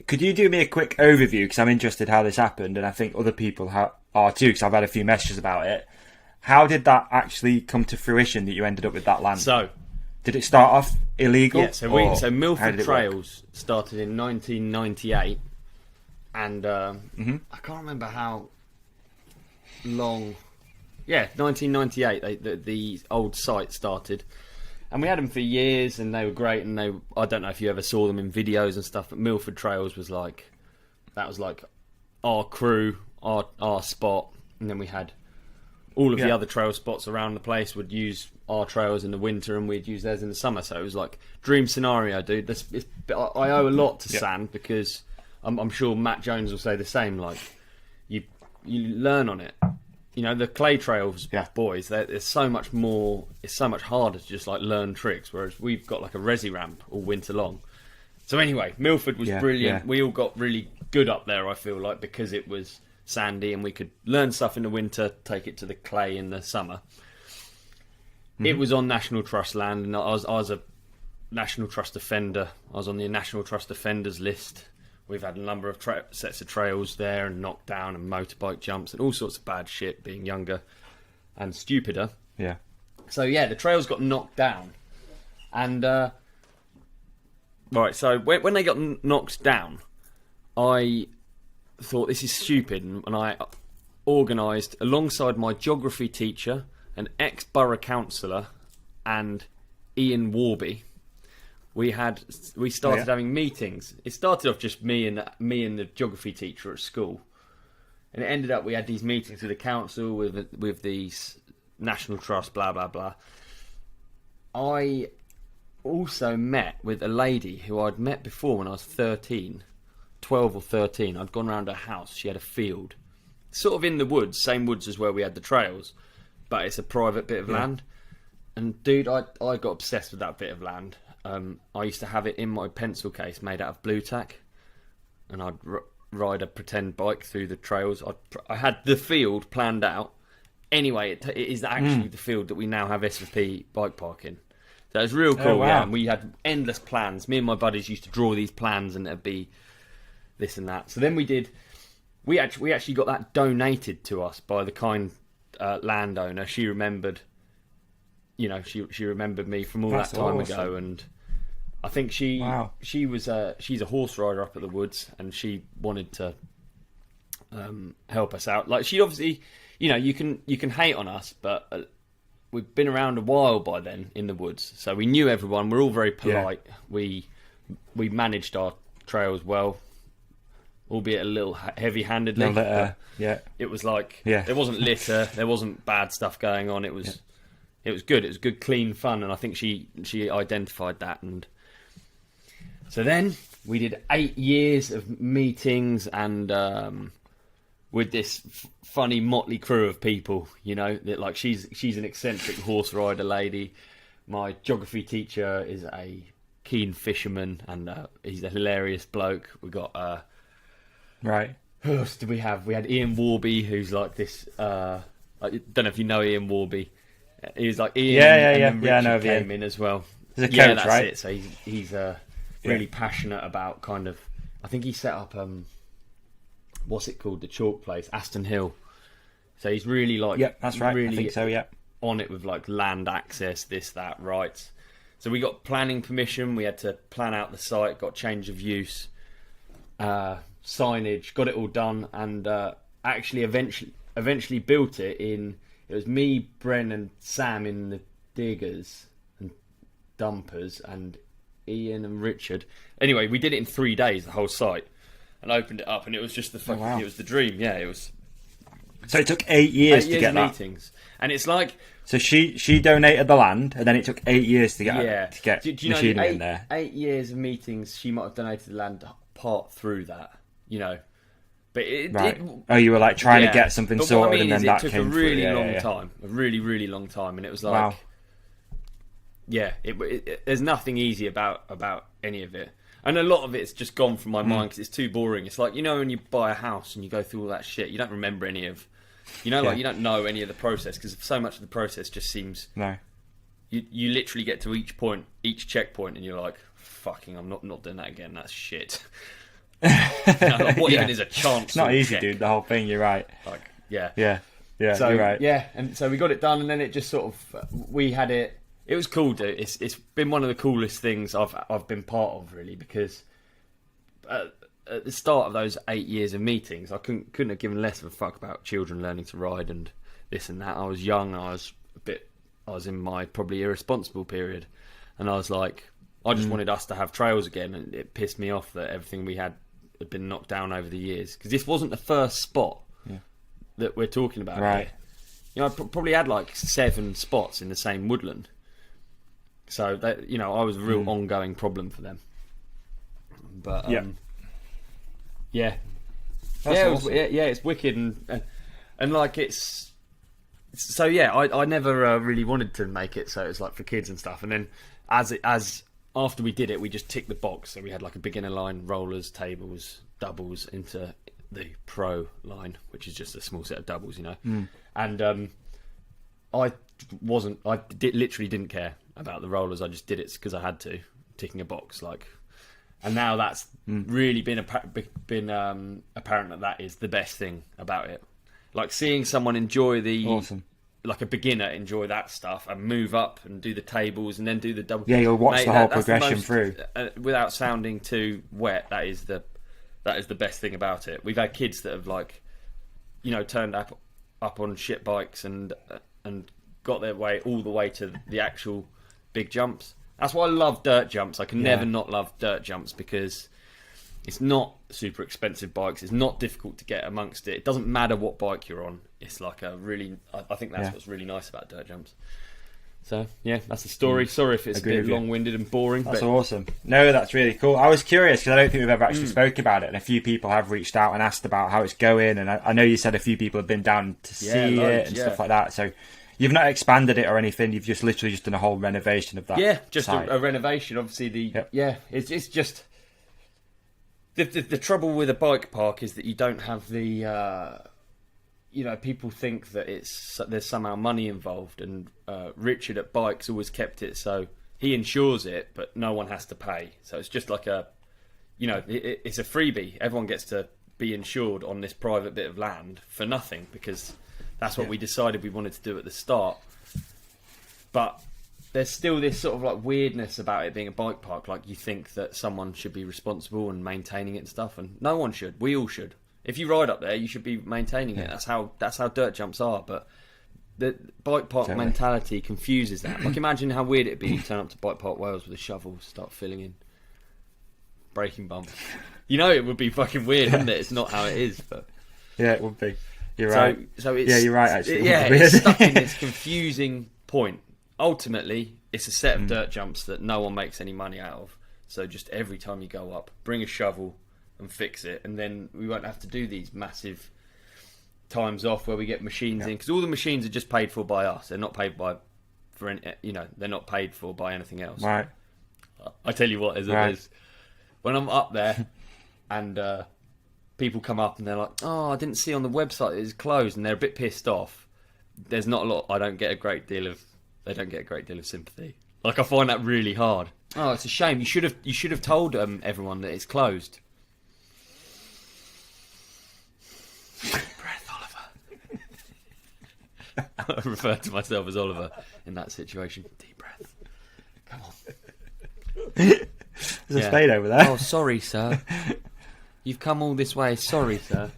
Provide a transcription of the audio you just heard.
could you do me a quick overview? Because I'm interested how this happened, and I think other people are too, because I've had a few messages about it. How did that actually come to fruition that you ended up with that land? So, did it start off illegal? Yeah, so Milford Trails started in 1998, and I can't remember how long. Yeah, 1998. The old site started, and we had them for years, and they were great. And I don't know if you ever saw them in videos and stuff, but Milford Trails was like our crew, our spot, and then we had all of the other trail spots around the place would use our trails in the winter, and we'd use theirs in the summer. So it was like dream scenario, dude. I owe a lot to sand, because I'm sure Matt Jones will say the same. Like you learn on it. You know, the clay trails, boys. There's so much more. It's so much harder to just like learn tricks. Whereas we've got like a resi ramp all winter long. So anyway, Milford was brilliant. We all got really good up there, I feel like, because it was sandy and we could learn stuff in the winter, take it to the clay in the summer. It was on National Trust land, and I was a National Trust offender. I was on the National Trust offenders list. We've had a number of sets of trails there, and knockdown and motorbike jumps and all sorts of bad shit, being younger and stupider. Yeah. So yeah, the trails got knocked down, and right. So when they got knocked down, I thought this is stupid, and I organised alongside my geography teacher, an ex-borough councillor, and Ian Warby. We started having meetings. It started off just me and the geography teacher at school, and it ended up we had these meetings with the council, with these National Trust, blah blah blah. I also met with a lady who I'd met before when I was 12 or 13. I'd gone around her house. She had a field, sort of in the woods, same woods as where we had the trails, but it's a private bit of land. And dude, I got obsessed with that bit of land. I used to have it in my pencil case made out of blue tack, and I'd ride a pretend bike through the trails. I had the field planned out. Anyway, it is actually the field that we now have S4P Bike Park in. So it was real cool, yeah. And we had endless plans. Me and my buddies used to draw these plans, and it'd be this and that. So then we actually got that donated to us by the kind landowner. She remembered, she remembered me from all that time ago, and I think she's a horse rider up at the woods, and she wanted to help us out. Like, she obviously, you can hate on us, but we've been around a while by then in the woods, so we knew everyone. We're all very polite. We managed our trails well, albeit a little heavy-handedly. It was like there wasn't litter, there wasn't bad stuff going on. It was good. It was good, clean fun, and I think she identified that. And so then we did 8 years of meetings, and with this funny motley crew of people, that like she's an eccentric horse rider lady. My geography teacher is a keen fisherman, and he's a hilarious bloke. We got right. Who else did we have? We had Ian Warby, who's like this. I don't know if you know Ian Warby. He was like Ian. And then Richard came in as well. He's a coach, that's right? it. So he's really passionate about kind of. I think he set up what's it called? The chalk place, Aston Hill. So he's really like. Yeah, that's right. Really I think so. Yeah. On it with like land access, this, that, rights. So we got planning permission. We had to plan out the site. Got change of use, signage. Got it all done, and actually eventually built it in. It was me, Bren, and Sam in the diggers and dumpers, and Ian and Richard. Anyway, we did it in 3 days, the whole site, and opened it up, and it was just the It was the dream. Yeah, it was. So it took 8 years to get that. Meetings, and it's like. So she donated the land, and then it took 8 years to get do you machinery know, in there. 8 years of meetings. She might have donated the land part through that, But you were like trying to get something sorted, and then that came through. It took a really long time, a really, really long time, and it was like, there's nothing easy about any of it, and a lot of it's just gone from my mind because it's too boring. It's like when you buy a house and you go through all that shit, you don't remember any of, you don't know any of the process because so much of the process just seems You literally get to each checkpoint, and you're like, fucking, I'm not doing that again. That's shit. Like, what even is a chance? It's not easy, dude. The whole thing. You're right. Like, yeah. So, you're right. Yeah, and so we got it done, and then it just sort of we had it. It was cool, dude. It's been one of the coolest things I've been part of, really, because at the start of those 8 years of meetings, I couldn't have given less of a fuck about children learning to ride and this and that. I was young, I was in my probably irresponsible period, and I was like, I just wanted us to have trails again, and it pissed me off that everything we had been knocked down over the years, because this wasn't the first spot that we're talking about right here. You know, I probably had like 7 spots in the same woodland. So that, you know, I was a real ongoing problem for them. But yeah, awesome. it's wicked, and like it's so yeah. I never really wanted to make it, so it was like for kids and stuff. And then as after we did it, we just ticked the box. So we had like a beginner line, rollers, tables, doubles into the pro line, which is just a small set of doubles, you know. And literally didn't care about the rollers. I just did it because I had to, ticking a box, like. And now that's really been apparent that is the best thing about it. Like seeing someone enjoy like a beginner enjoy that stuff and move up and do the tables and then do the double. Yeah, you'll watch the whole progression through. Without sounding too wet, that is the best thing about it. We've had kids that have, like, you know, turned up on shit bikes and got their way all the way to the actual big jumps. That's why I love dirt jumps. I can never not love dirt jumps, because it's not super expensive bikes. It's not difficult to get amongst it. It doesn't matter what bike you're on. It's like I think that's what's really nice about dirt jumps. So yeah, that's the story. Sorry if it's a bit long-winded and boring. That's awesome. No, that's really cool. I was curious because I don't think we've ever actually spoke about it, and a few people have reached out and asked about how it's going. And I know you said a few people have been down to see it and stuff like that. So you've not expanded it or anything. You've just literally just done a whole renovation of that. Yeah, just site. a renovation. Obviously, it's just the trouble with a bike park is that you don't have the. You know, people think that there's somehow money involved, and Richard at Bikes always kept it so he insures it, but no one has to pay. So it's just like it's a freebie. Everyone gets to be insured on this private bit of land for nothing, because that's what we decided we wanted to do at the start. But there's still this sort of like weirdness about it being a bike park. Like, you think that someone should be responsible and maintaining it and stuff, and no one should. We all should. If you ride up there, you should be maintaining it. That's how dirt jumps are. But the bike park mentality confuses that. Like, imagine how weird it'd be to turn up to Bike Park Wales with a shovel, start filling in braking bumps. You know, it would be fucking weird, wouldn't it? It's not how it is, but yeah, it would be. You're right. So it's, you're right. Actually, it's stuck in this confusing point. Ultimately, it's a set of dirt jumps that no one makes any money out of. So just every time you go up, bring a shovel and fix it, and then we won't have to do these massive times off where we get machines in, because all the machines are just paid for by us. They're not paid they're not paid for by anything else. Right. I tell you what, it is when I'm up there and people come up and they're like, "Oh, I didn't see on the website it's closed," and they're a bit pissed off. There's not a lot. They don't get a great deal of sympathy. Like, I find that really hard. Oh, it's a shame. You should have told everyone that it's closed. Deep breath, Oliver. I refer to myself as Oliver in that situation. Deep breath. Come on. There's a spade over there. Oh, sorry, sir. You've come all this way. Sorry, sir.